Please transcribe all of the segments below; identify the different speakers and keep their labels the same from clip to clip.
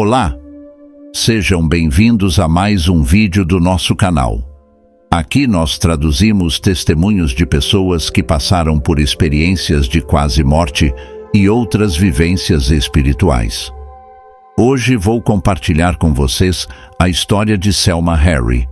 Speaker 1: Olá! Sejam bem-vindos a mais um vídeo do nosso canal. Aqui nós traduzimos testemunhos de pessoas que passaram por experiências de quase morte e outras vivências espirituais. Hoje vou compartilhar com vocês a história de Selma Harry.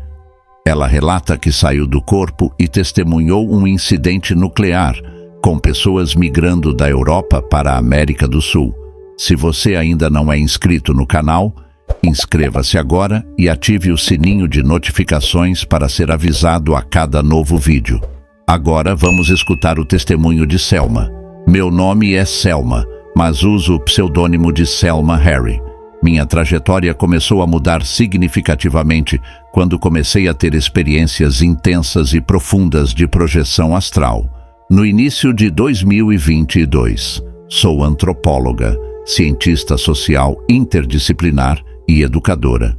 Speaker 1: Ela relata que saiu do corpo e testemunhou um incidente nuclear, com pessoas migrando da Europa para a América do Sul. Se você ainda não é inscrito no canal, inscreva-se agora e ative o sininho de notificações para ser avisado a cada novo vídeo. Agora vamos escutar o testemunho de Selma. Meu nome é Selma, mas uso o pseudônimo de Selma Harry. Minha trajetória começou a mudar significativamente quando comecei a ter experiências intensas e profundas de projeção astral. No início de 2022, sou antropóloga, cientista social interdisciplinar e educadora.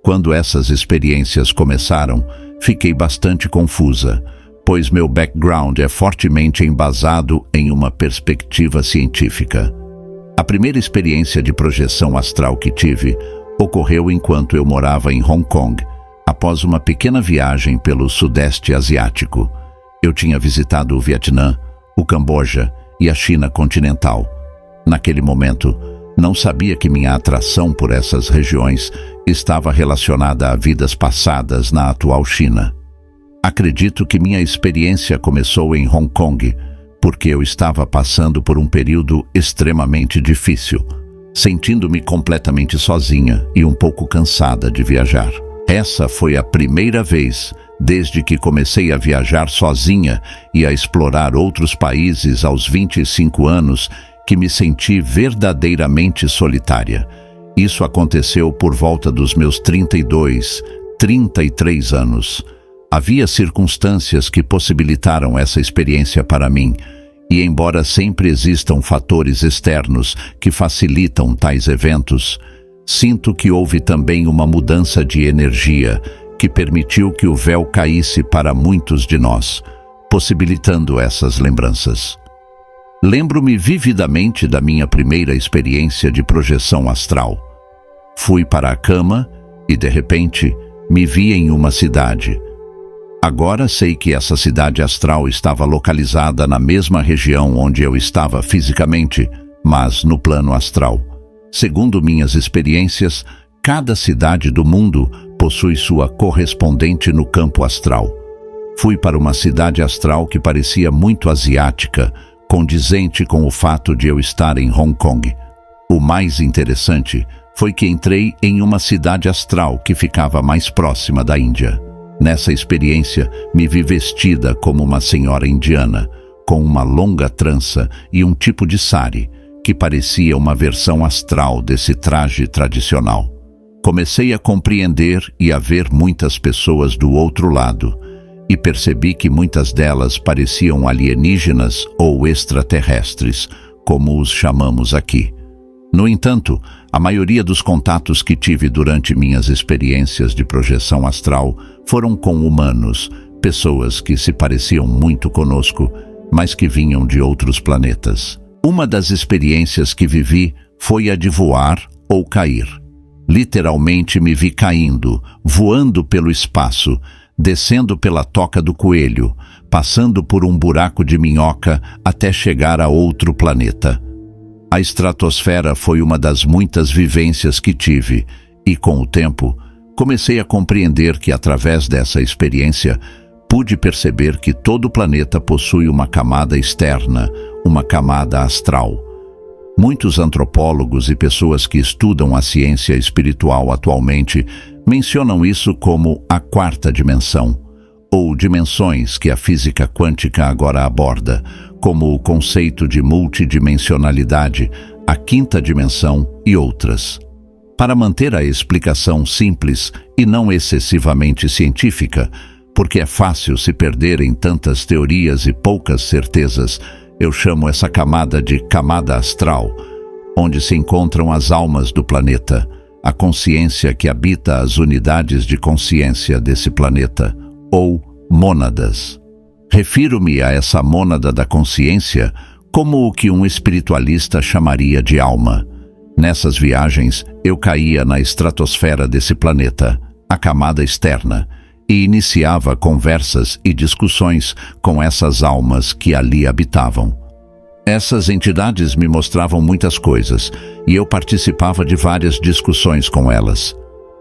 Speaker 1: Quando essas experiências começaram, fiquei bastante confusa, pois meu background é fortemente embasado em uma perspectiva científica. A primeira experiência de projeção astral que tive ocorreu enquanto eu morava em Hong Kong, após uma pequena viagem pelo Sudeste Asiático. Eu tinha visitado o Vietnã, o Camboja e a China continental. Naquele momento, não sabia que minha atração por essas regiões estava relacionada a vidas passadas na atual China. Acredito que minha experiência começou em Hong Kong, porque eu estava passando por um período extremamente difícil, sentindo-me completamente sozinha e um pouco cansada de viajar. Essa foi a primeira vez, desde que comecei a viajar sozinha e a explorar outros países aos 25 anos, que me senti verdadeiramente solitária. Isso aconteceu por volta dos meus 32, 33 anos. Havia circunstâncias que possibilitaram essa experiência para mim, e embora sempre existam fatores externos que facilitam tais eventos, sinto que houve também uma mudança de energia que permitiu que o véu caísse para muitos de nós, possibilitando essas lembranças. Lembro-me vividamente da minha primeira experiência de projeção astral. Fui para a cama e, de repente, me vi em uma cidade. Agora sei que essa cidade astral estava localizada na mesma região onde eu estava fisicamente, mas no plano astral. Segundo minhas experiências, cada cidade do mundo possui sua correspondente no campo astral. Fui para uma cidade astral que parecia muito asiática, condizente com o fato de eu estar em Hong Kong. O mais interessante foi que entrei em uma cidade astral que ficava mais próxima da Índia. Nessa experiência, me vi vestida como uma senhora indiana, com uma longa trança e um tipo de sari, que parecia uma versão astral desse traje tradicional. Comecei a compreender e a ver muitas pessoas do outro lado, e percebi que muitas delas pareciam alienígenas ou extraterrestres, como os chamamos aqui. No entanto, a maioria dos contatos que tive durante minhas experiências de projeção astral foram com humanos, pessoas que se pareciam muito conosco, mas que vinham de outros planetas. Uma das experiências que vivi foi a de voar ou cair. Literalmente me vi caindo, voando pelo espaço, descendo pela toca do coelho, passando por um buraco de minhoca até chegar a outro planeta. A estratosfera foi uma das muitas vivências que tive, e com o tempo, comecei a compreender que através dessa experiência, pude perceber que todo o planeta possui uma camada externa, uma camada astral. Muitos antropólogos e pessoas que estudam a ciência espiritual atualmente mencionam isso como a quarta dimensão, ou dimensões que a física quântica agora aborda, como o conceito de multidimensionalidade, a quinta dimensão e outras. Para manter a explicação simples e não excessivamente científica, porque é fácil se perder em tantas teorias e poucas certezas, eu chamo essa camada de camada astral, onde se encontram as almas do planeta, a consciência que habita as unidades de consciência desse planeta, ou mônadas. Refiro-me a essa mônada da consciência como o que um espiritualista chamaria de alma. Nessas viagens, eu caía na estratosfera desse planeta, a camada externa, e iniciava conversas e discussões com essas almas que ali habitavam. Essas entidades me mostravam muitas coisas, e eu participava de várias discussões com elas.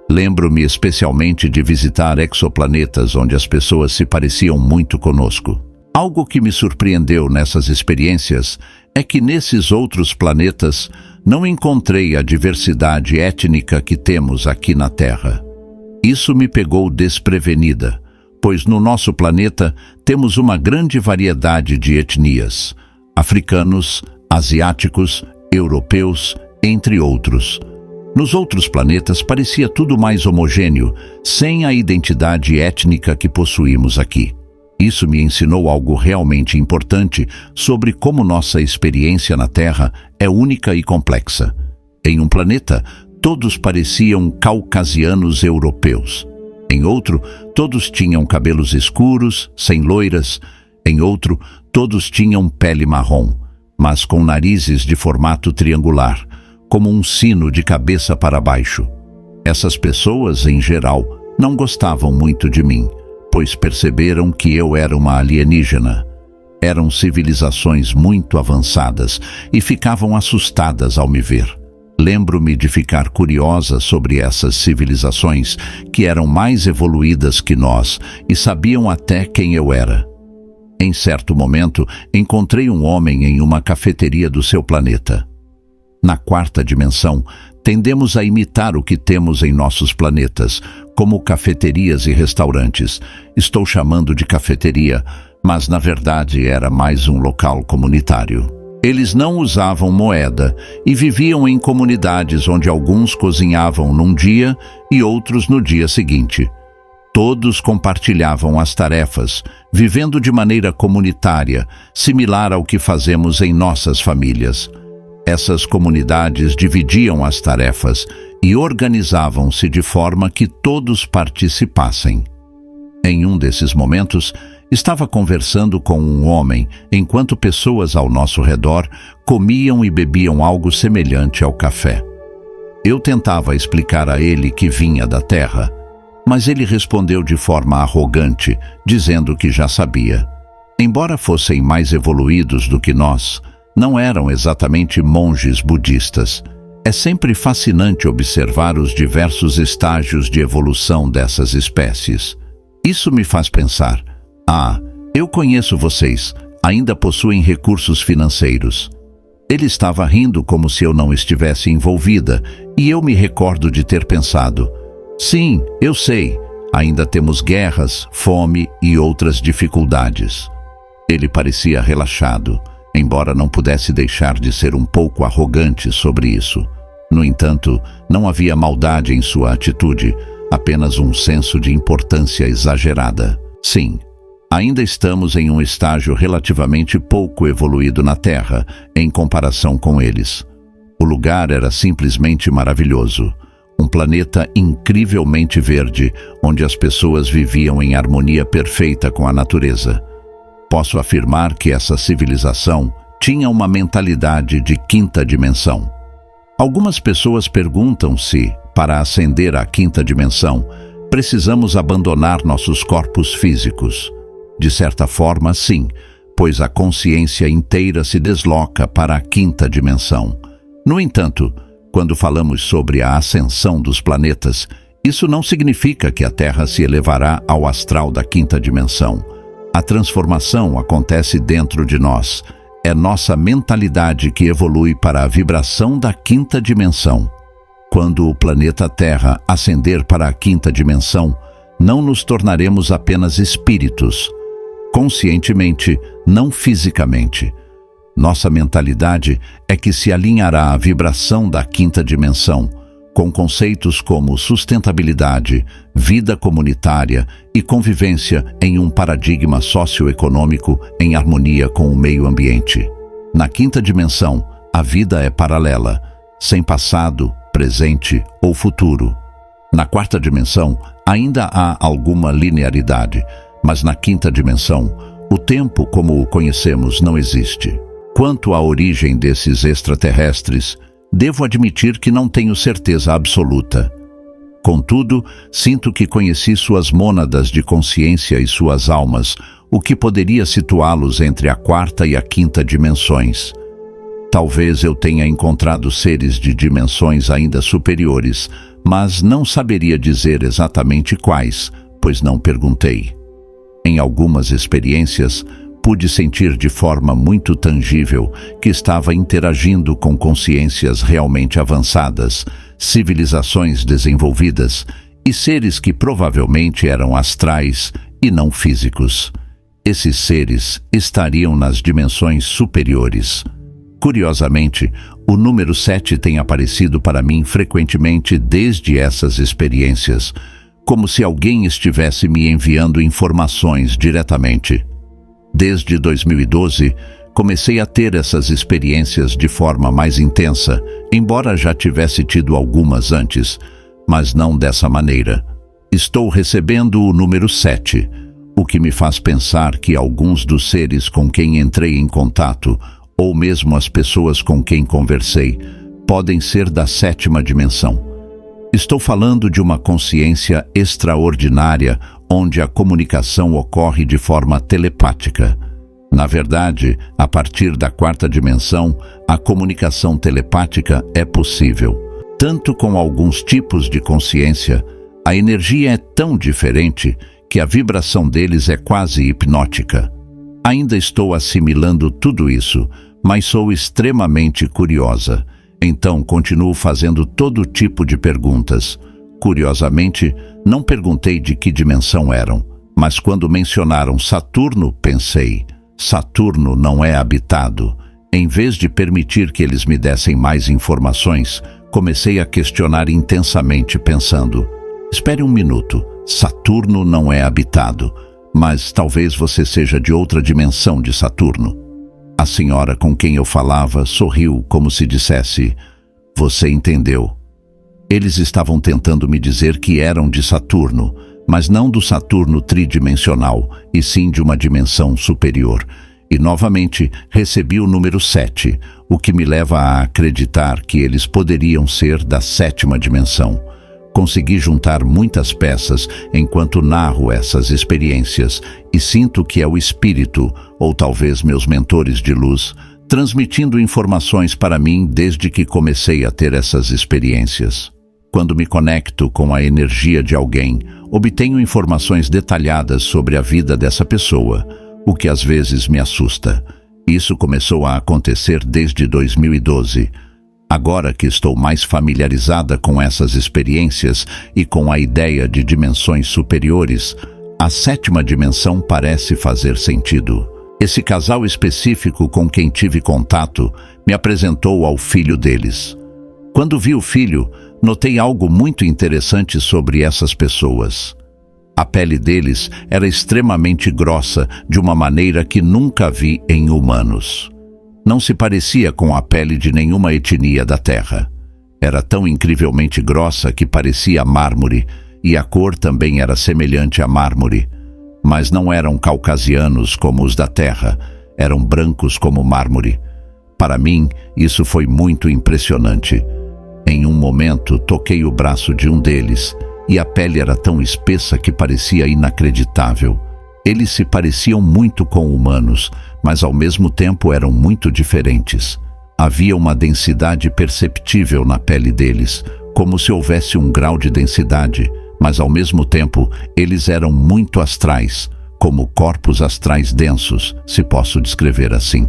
Speaker 1: Lembro-me especialmente de visitar exoplanetas onde as pessoas se pareciam muito conosco. Algo que me surpreendeu nessas experiências é que nesses outros planetas não encontrei a diversidade étnica que temos aqui na Terra. Isso me pegou desprevenida, pois no nosso planeta temos uma grande variedade de etnias: africanos, asiáticos, europeus, entre outros. Nos outros planetas parecia tudo mais homogêneo, sem a identidade étnica que possuímos aqui. Isso me ensinou algo realmente importante sobre como nossa experiência na Terra é única e complexa. Em um planeta, todos pareciam caucasianos europeus. Em outro, todos tinham cabelos escuros, sem loiras. Em outro, todos tinham pele marrom, mas com narizes de formato triangular, como um sino de cabeça para baixo. Essas pessoas, em geral, não gostavam muito de mim, pois perceberam que eu era uma alienígena. Eram civilizações muito avançadas e ficavam assustadas ao me ver. Lembro-me de ficar curiosa sobre essas civilizações que eram mais evoluídas que nós e sabiam até quem eu era. Em certo momento, encontrei um homem em uma cafeteria do seu planeta. Na quarta dimensão, tendemos a imitar o que temos em nossos planetas, como cafeterias e restaurantes. Estou chamando de cafeteria, mas na verdade era mais um local comunitário. Eles não usavam moeda e viviam em comunidades onde alguns cozinhavam num dia e outros no dia seguinte. Todos compartilhavam as tarefas, vivendo de maneira comunitária, similar ao que fazemos em nossas famílias. Essas comunidades dividiam as tarefas e organizavam-se de forma que todos participassem. Em um desses momentos, estava conversando com um homem, enquanto pessoas ao nosso redor comiam e bebiam algo semelhante ao café. Eu tentava explicar a ele que vinha da Terra, mas ele respondeu de forma arrogante, dizendo que já sabia. Embora fossem mais evoluídos do que nós, não eram exatamente monges budistas. É sempre fascinante observar os diversos estágios de evolução dessas espécies. Isso me faz pensar: eu conheço vocês, ainda possuem recursos financeiros. Ele estava rindo como se eu não estivesse envolvida, e eu me recordo de ter pensado: sim, eu sei, ainda temos guerras, fome e outras dificuldades. Ele parecia relaxado, embora não pudesse deixar de ser um pouco arrogante sobre isso. No entanto, não havia maldade em sua atitude, apenas um senso de importância exagerada. Sim, ainda estamos em um estágio relativamente pouco evoluído na Terra, em comparação com eles. O lugar era simplesmente maravilhoso. Um planeta incrivelmente verde, onde as pessoas viviam em harmonia perfeita com a natureza. Posso afirmar que essa civilização tinha uma mentalidade de quinta dimensão. Algumas pessoas perguntam se, para ascender à quinta dimensão, precisamos abandonar nossos corpos físicos. De certa forma, sim, pois a consciência inteira se desloca para a quinta dimensão. No entanto, quando falamos sobre a ascensão dos planetas, isso não significa que a Terra se elevará ao astral da quinta dimensão. A transformação acontece dentro de nós. É nossa mentalidade que evolui para a vibração da quinta dimensão. Quando o planeta Terra ascender para a quinta dimensão, não nos tornaremos apenas espíritos, conscientemente, não fisicamente. Nossa mentalidade é que se alinhará à vibração da quinta dimensão, com conceitos como sustentabilidade, vida comunitária e convivência em um paradigma socioeconômico em harmonia com o meio ambiente. Na quinta dimensão, a vida é paralela, sem passado, presente ou futuro. Na quarta dimensão, ainda há alguma linearidade, mas na quinta dimensão, o tempo como o conhecemos não existe. Quanto à origem desses extraterrestres, Devo admitir que não tenho certeza absoluta. Contudo, sinto que conheci suas mônadas de consciência e suas almas, o que poderia situá-los entre a quarta e a quinta dimensões. Talvez eu tenha encontrado seres de dimensões ainda superiores, mas não saberia dizer exatamente quais, pois não perguntei. Em algumas experiências, pude sentir de forma muito tangível que estava interagindo com consciências realmente avançadas, civilizações desenvolvidas e seres que provavelmente eram astrais e não físicos. Esses seres estariam nas dimensões superiores. Curiosamente, o número 7 tem aparecido para mim frequentemente desde essas experiências, como se alguém estivesse me enviando informações diretamente. Desde 2012, comecei a ter essas experiências de forma mais intensa, embora já tivesse tido algumas antes, mas não dessa maneira. Estou recebendo o número 7, o que me faz pensar que alguns dos seres com quem entrei em contato, ou mesmo as pessoas com quem conversei, podem ser da 7ª dimensão. Estou falando de uma consciência extraordinária, onde a comunicação ocorre de forma telepática. Na verdade, a partir da 4ª dimensão, a comunicação telepática é possível. Tanto com alguns tipos de consciência, a energia é tão diferente que a vibração deles é quase hipnótica. Ainda estou assimilando tudo isso, mas sou extremamente curiosa. Então continuo fazendo todo tipo de perguntas. Curiosamente, não perguntei de que dimensão eram, mas quando mencionaram Saturno, pensei, Saturno não é habitado. Em vez de permitir que eles me dessem mais informações, comecei a questionar intensamente, pensando, espere um minuto, Saturno não é habitado, mas talvez você seja de outra dimensão de Saturno. A senhora com quem eu falava sorriu como se dissesse, você entendeu. Eles estavam tentando me dizer que eram de Saturno, mas não do Saturno tridimensional, e sim de uma dimensão superior. E novamente recebi o número 7, o que me leva a acreditar que eles poderiam ser da 7ª dimensão. Consegui juntar muitas peças enquanto narro essas experiências e sinto que é o espírito, ou talvez meus mentores de luz, transmitindo informações para mim desde que comecei a ter essas experiências. Quando me conecto com a energia de alguém, obtenho informações detalhadas sobre a vida dessa pessoa, o que às vezes me assusta. Isso começou a acontecer desde 2012. Agora que estou mais familiarizada com essas experiências e com a ideia de dimensões superiores, a 7ª dimensão parece fazer sentido. Esse casal específico com quem tive contato me apresentou ao filho deles. Quando vi o filho, notei algo muito interessante sobre essas pessoas. A pele deles era extremamente grossa, de uma maneira que nunca vi em humanos. Não se parecia com a pele de nenhuma etnia da Terra. Era tão incrivelmente grossa que parecia mármore, e a cor também era semelhante a mármore. Mas não eram caucasianos como os da Terra, eram brancos como mármore. Para mim, isso foi muito impressionante. Em um momento, toquei o braço de um deles, e a pele era tão espessa que parecia inacreditável. Eles se pareciam muito com humanos, mas ao mesmo tempo eram muito diferentes. Havia uma densidade perceptível na pele deles, como se houvesse um grau de densidade, mas ao mesmo tempo eles eram muito astrais, como corpos astrais densos, se posso descrever assim.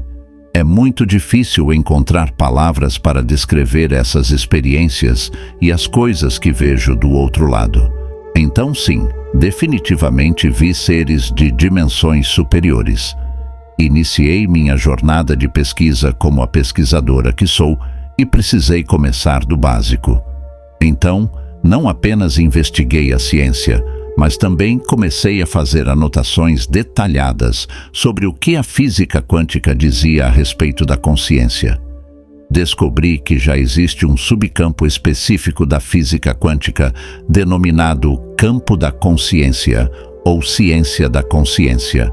Speaker 1: É muito difícil encontrar palavras para descrever essas experiências e as coisas que vejo do outro lado. Então sim, definitivamente vi seres de dimensões superiores. Iniciei minha jornada de pesquisa como a pesquisadora que sou e precisei começar do básico. Então, não apenas investiguei a ciência, mas também comecei a fazer anotações detalhadas sobre o que a física quântica dizia a respeito da consciência. Descobri que já existe um subcampo específico da física quântica denominado campo da consciência ou ciência da consciência,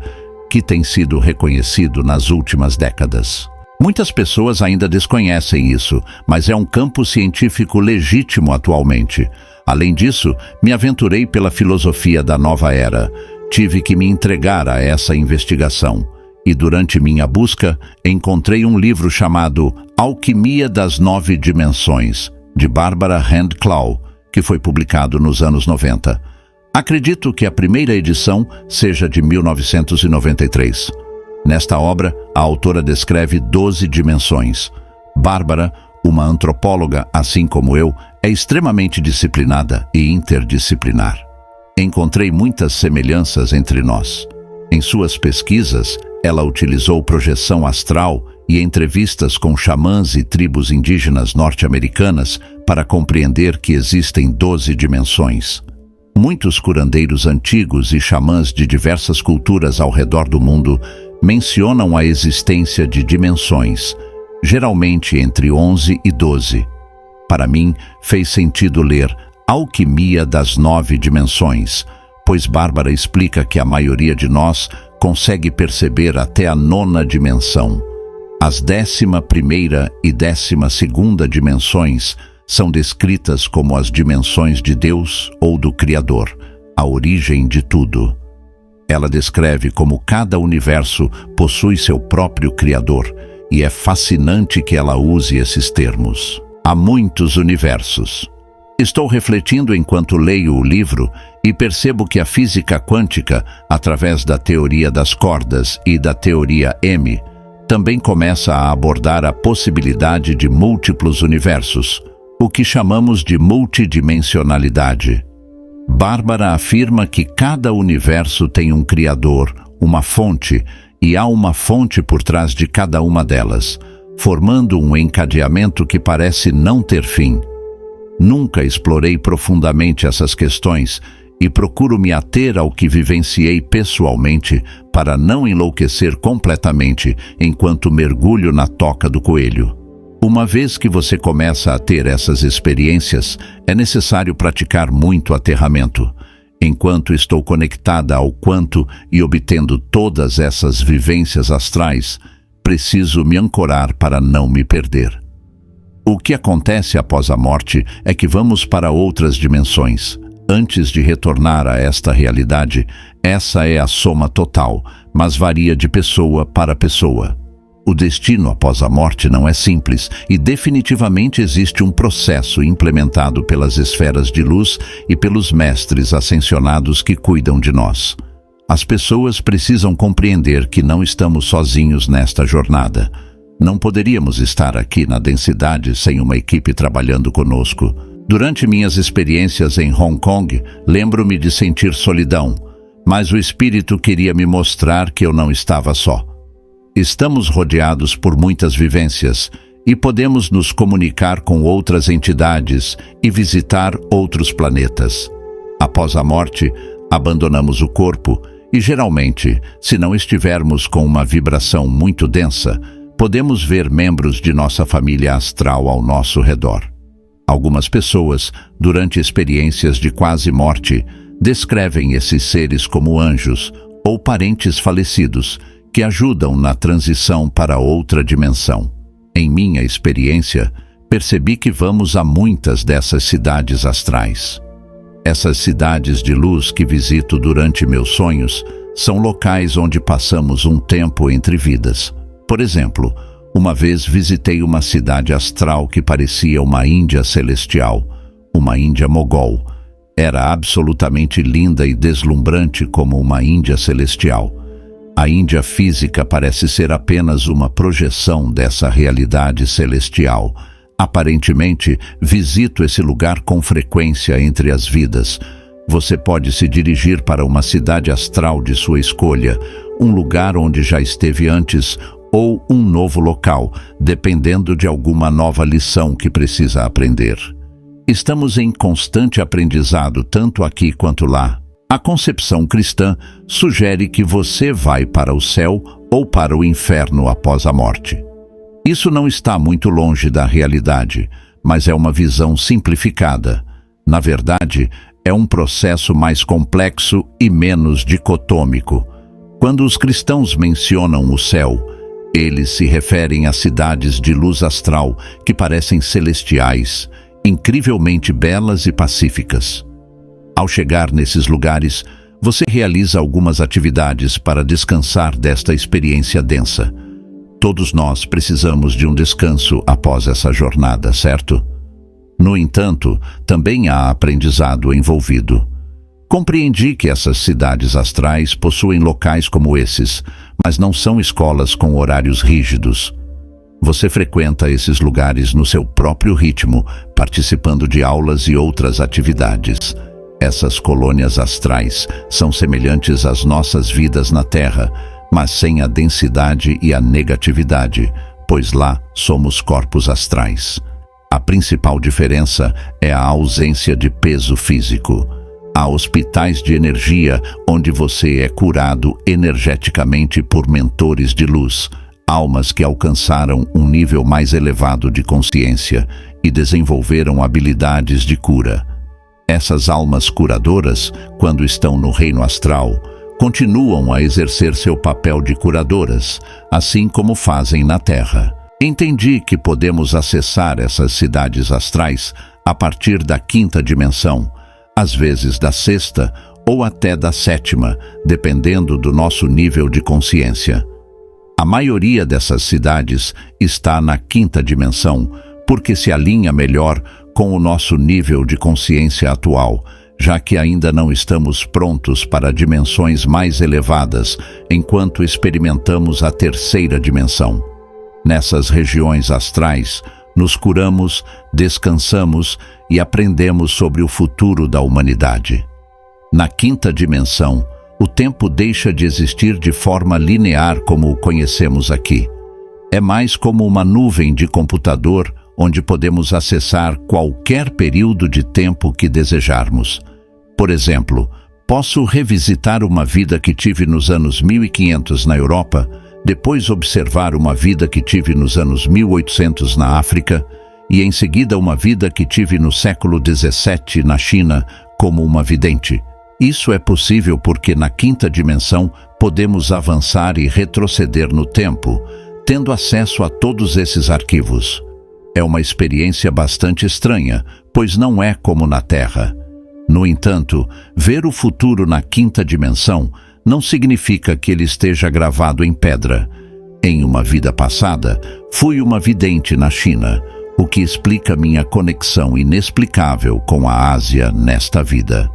Speaker 1: que tem sido reconhecido nas últimas décadas. Muitas pessoas ainda desconhecem isso, mas é um campo científico legítimo atualmente. Além disso, me aventurei pela filosofia da nova era. Tive que me entregar a essa investigação. E durante minha busca, encontrei um livro chamado Alquimia das 9 Dimensões, de Barbara Hand-Clough, que foi publicado nos anos 90. Acredito que a primeira edição seja de 1993. Nesta obra, a autora descreve 12 dimensões. Bárbara, uma antropóloga assim como eu, é extremamente disciplinada e interdisciplinar. Encontrei muitas semelhanças entre nós. Em suas pesquisas, ela utilizou projeção astral e entrevistas com xamãs e tribos indígenas norte-americanas para compreender que existem 12 dimensões. Muitos curandeiros antigos e xamãs de diversas culturas ao redor do mundo mencionam a existência de dimensões, geralmente entre 11 e 12. Para mim, fez sentido ler Alquimia das 9 Dimensões, pois Bárbara explica que a maioria de nós consegue perceber até a 9ª dimensão. As 11ª e 12ª dimensões são descritas como as dimensões de Deus ou do Criador, a origem de tudo. Ela descreve como cada universo possui seu próprio Criador, e é fascinante que ela use esses termos. Há muitos universos. Estou refletindo enquanto leio o livro e percebo que a física quântica, através da teoria das cordas e da teoria M, também começa a abordar a possibilidade de múltiplos universos, o que chamamos de multidimensionalidade. Bárbara afirma que cada universo tem um criador, uma fonte, e há uma fonte por trás de cada uma delas, formando um encadeamento que parece não ter fim. Nunca explorei profundamente essas questões e procuro me ater ao que vivenciei pessoalmente para não enlouquecer completamente enquanto mergulho na toca do coelho. Uma vez que você começa a ter essas experiências, é necessário praticar muito aterramento. Enquanto estou conectada ao quanto e obtendo todas essas vivências astrais, preciso me ancorar para não me perder. O que acontece após a morte é que vamos para outras dimensões. Antes de retornar a esta realidade, essa é a soma total, mas varia de pessoa para pessoa. O destino após a morte não é simples e definitivamente existe um processo implementado pelas esferas de luz e pelos mestres ascensionados que cuidam de nós. As pessoas precisam compreender que não estamos sozinhos nesta jornada. Não poderíamos estar aqui na densidade sem uma equipe trabalhando conosco. Durante minhas experiências em Hong Kong, lembro-me de sentir solidão, mas o espírito queria me mostrar que eu não estava só. Estamos rodeados por muitas vivências e podemos nos comunicar com outras entidades e visitar outros planetas. Após a morte, abandonamos o corpo e, geralmente, se não estivermos com uma vibração muito densa, podemos ver membros de nossa família astral ao nosso redor. Algumas pessoas, durante experiências de quase morte, descrevem esses seres como anjos ou parentes falecidos, que ajudam na transição para outra dimensão. Em minha experiência, percebi que vamos a muitas dessas cidades astrais. Essas cidades de luz que visito durante meus sonhos são locais onde passamos um tempo entre vidas. Por exemplo, uma vez visitei uma cidade astral que parecia uma Índia celestial, uma Índia mogol. Era absolutamente linda e deslumbrante como uma Índia celestial. A Índia física parece ser apenas uma projeção dessa realidade celestial. Aparentemente, visito esse lugar com frequência entre as vidas. Você pode se dirigir para uma cidade astral de sua escolha, um lugar onde já esteve antes ou um novo local, dependendo de alguma nova lição que precisa aprender. Estamos em constante aprendizado, tanto aqui quanto lá. A concepção cristã sugere que você vai para o céu ou para o inferno após a morte. Isso não está muito longe da realidade, mas é uma visão simplificada. Na verdade, é um processo mais complexo e menos dicotômico. Quando os cristãos mencionam o céu, Eles se referem a cidades de luz astral que parecem celestiais, incrivelmente belas e pacíficas. Ao chegar nesses lugares, você realiza algumas atividades para descansar desta experiência densa. Todos nós precisamos de um descanso após essa jornada, certo? No entanto, também há aprendizado envolvido. Compreendi que essas cidades astrais possuem locais como esses, mas não são escolas com horários rígidos. Você frequenta esses lugares no seu próprio ritmo, participando de aulas e outras atividades. Essas colônias astrais são semelhantes às nossas vidas na Terra, mas sem a densidade e a negatividade, pois lá somos corpos astrais. A principal diferença é a ausência de peso físico. Há hospitais de energia onde você é curado energeticamente por mentores de luz, almas que alcançaram um nível mais elevado de consciência e desenvolveram habilidades de cura. Essas almas curadoras, quando estão no reino astral, continuam a exercer seu papel de curadoras, assim como fazem na Terra. Entendi que podemos acessar essas cidades astrais a partir da 5ª dimensão, às vezes da 6ª ou até da 7ª, dependendo do nosso nível de consciência. A maioria dessas cidades está na 5ª dimensão, porque se alinha melhor com o nosso nível de consciência atual, já que ainda não estamos prontos para dimensões mais elevadas enquanto experimentamos a 3ª dimensão. Nessas regiões astrais, nos curamos, descansamos e aprendemos sobre o futuro da humanidade. Na 5ª dimensão, o tempo deixa de existir de forma linear como o conhecemos aqui. É mais como uma nuvem de computador onde podemos acessar qualquer período de tempo que desejarmos. Por exemplo, posso revisitar uma vida que tive nos anos 1500 na Europa, depois observar uma vida que tive nos anos 1800 na África e em seguida uma vida que tive no século XVII na China como uma vidente. Isso é possível porque na 5ª dimensão podemos avançar e retroceder no tempo, tendo acesso a todos esses arquivos. É uma experiência bastante estranha, pois não é como na Terra. No entanto, ver o futuro na 5ª dimensão não significa que ele esteja gravado em pedra. Em uma vida passada, fui uma vidente na China, o que explica minha conexão inexplicável com a Ásia nesta vida.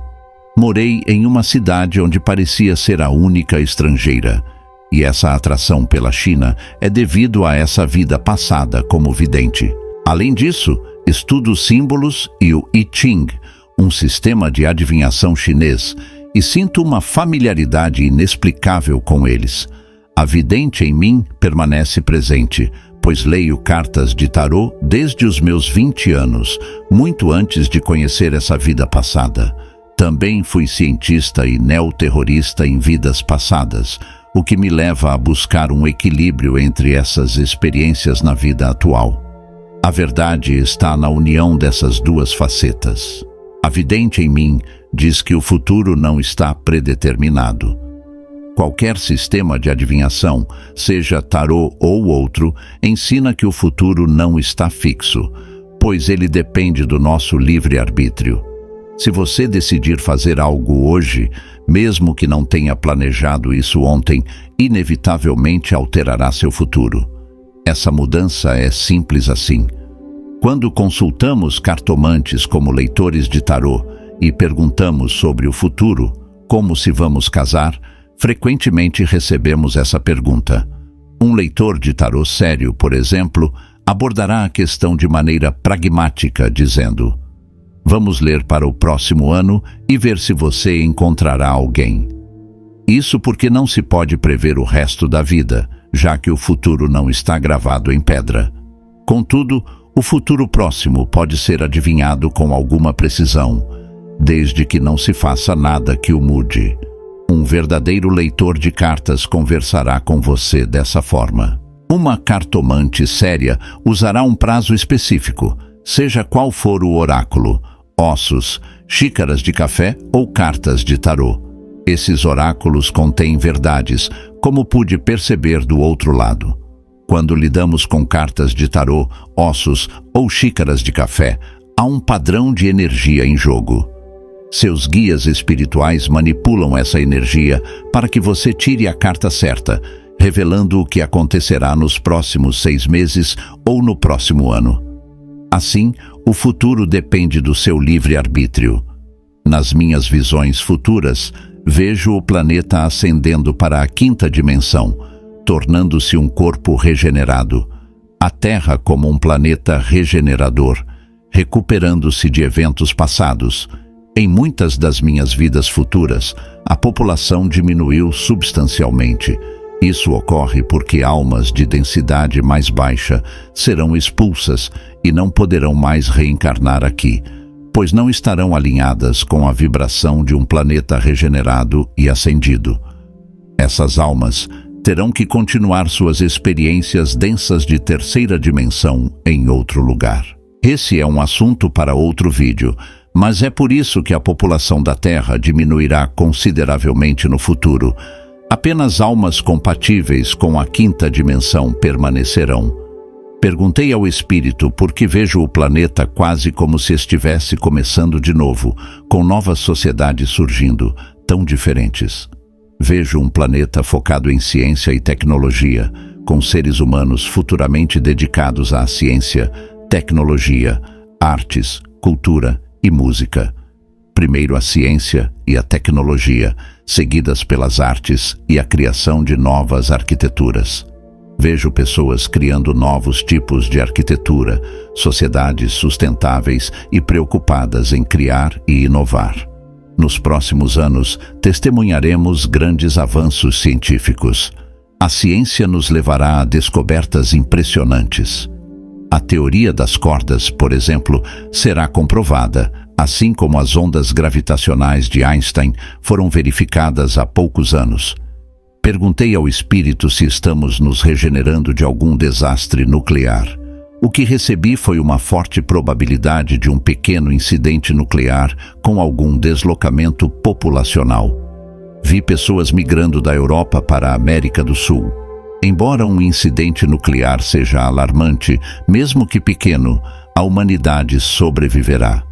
Speaker 1: Morei em uma cidade onde parecia ser a única estrangeira, e essa atração pela China é devido a essa vida passada como vidente. Além disso, estudo símbolos e o I Ching, um sistema de adivinhação chinês, e sinto uma familiaridade inexplicável com eles. A vidente em mim permanece presente, pois leio cartas de tarô desde os meus 20 anos, muito antes de conhecer essa vida passada. Também fui cientista e neoterrorista em vidas passadas, o que me leva a buscar um equilíbrio entre essas experiências na vida atual. A verdade está na união dessas duas facetas. A vidente em mim diz que o futuro não está predeterminado. Qualquer sistema de adivinhação, seja tarô ou outro, ensina que o futuro não está fixo, pois ele depende do nosso livre-arbítrio. Se você decidir fazer algo hoje, mesmo que não tenha planejado isso ontem, inevitavelmente alterará seu futuro. Essa mudança é simples assim. Quando consultamos cartomantes como leitores de tarô e perguntamos sobre o futuro, como se vamos casar, frequentemente recebemos essa pergunta. Um leitor de tarô sério, por exemplo, abordará a questão de maneira pragmática, dizendo: vamos ler para o próximo ano e ver se você encontrará alguém. Isso porque não se pode prever o resto da vida, já que o futuro não está gravado em pedra. Contudo, o futuro próximo pode ser adivinhado com alguma precisão, desde que não se faça nada que o mude. Um verdadeiro leitor de cartas conversará com você dessa forma. Uma cartomante séria usará um prazo específico, seja qual for o oráculo, ossos, xícaras de café ou cartas de tarô. Esses oráculos contêm verdades, como pude perceber do outro lado. Quando lidamos com cartas de tarô, ossos ou xícaras de café, há um padrão de energia em jogo. Seus guias espirituais manipulam essa energia para que você tire a carta certa, revelando o que acontecerá nos próximos 6 meses ou no próximo ano. Assim, o futuro depende do seu livre-arbítrio. Nas minhas visões futuras, vejo o planeta ascendendo para a 5ª dimensão, tornando-se um corpo regenerado. A Terra como um planeta regenerador, recuperando-se de eventos passados. Em muitas das minhas vidas futuras, a população diminuiu substancialmente. Isso ocorre porque almas de densidade mais baixa serão expulsas e não poderão mais reencarnar aqui, pois não estarão alinhadas com a vibração de um planeta regenerado e ascendido. Essas almas terão que continuar suas experiências densas de 3ª dimensão em outro lugar. Esse é um assunto para outro vídeo, mas é por isso que a população da Terra diminuirá consideravelmente no futuro. Apenas almas compatíveis com a 5ª dimensão permanecerão. Perguntei ao espírito por que vejo o planeta quase como se estivesse começando de novo, com novas sociedades surgindo, tão diferentes. Vejo um planeta focado em ciência e tecnologia, com seres humanos futuramente dedicados à ciência, tecnologia, artes, cultura e música. Primeiro a ciência e a tecnologia, seguidas pelas artes e a criação de novas arquiteturas. Vejo pessoas criando novos tipos de arquitetura, sociedades sustentáveis e preocupadas em criar e inovar. Nos próximos anos, testemunharemos grandes avanços científicos. A ciência nos levará a descobertas impressionantes. A teoria das cordas, por exemplo, será comprovada, assim como as ondas gravitacionais de Einstein foram verificadas há poucos anos. Perguntei ao espírito se estamos nos regenerando de algum desastre nuclear. O que recebi foi uma forte probabilidade de um pequeno incidente nuclear com algum deslocamento populacional. Vi pessoas migrando da Europa para a América do Sul. Embora um incidente nuclear seja alarmante, mesmo que pequeno, a humanidade sobreviverá.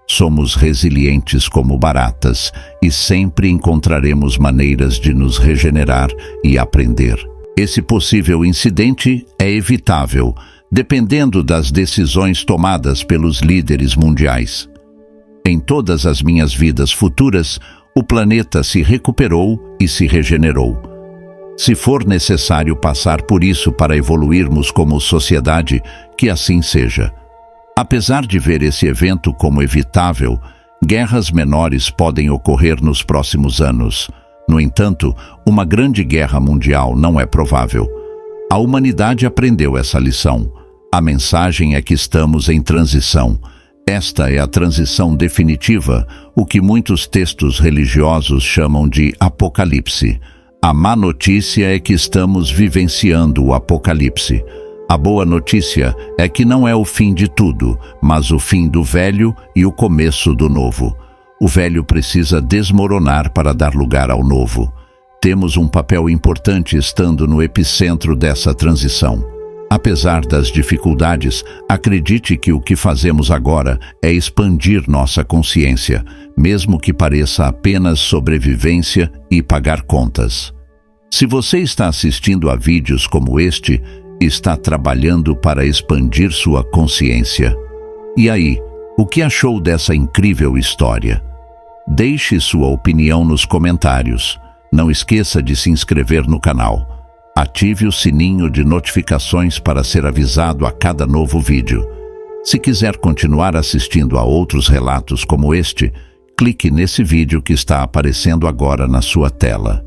Speaker 1: Somos resilientes como baratas e sempre encontraremos maneiras de nos regenerar e aprender. Esse possível incidente é evitável, dependendo das decisões tomadas pelos líderes mundiais. Em todas as minhas vidas futuras, o planeta se recuperou e se regenerou. Se for necessário passar por isso para evoluirmos como sociedade, que assim seja. Apesar de ver esse evento como evitável, guerras menores podem ocorrer nos próximos anos. No entanto, uma grande guerra mundial não é provável. A humanidade aprendeu essa lição. A mensagem é que estamos em transição. Esta é a transição definitiva, o que muitos textos religiosos chamam de Apocalipse. A má notícia é que estamos vivenciando o Apocalipse. A boa notícia é que não é o fim de tudo, mas o fim do velho e o começo do novo. O velho precisa desmoronar para dar lugar ao novo. Temos um papel importante estando no epicentro dessa transição. Apesar das dificuldades, acredite que o que fazemos agora é expandir nossa consciência, mesmo que pareça apenas sobrevivência e pagar contas. Se você está assistindo a vídeos como este, está trabalhando para expandir sua consciência. E aí, o que achou dessa incrível história? Deixe sua opinião nos comentários. Não esqueça de se inscrever no canal. Ative o sininho de notificações para ser avisado a cada novo vídeo. Se quiser continuar assistindo a outros relatos como este, clique nesse vídeo que está aparecendo agora na sua tela.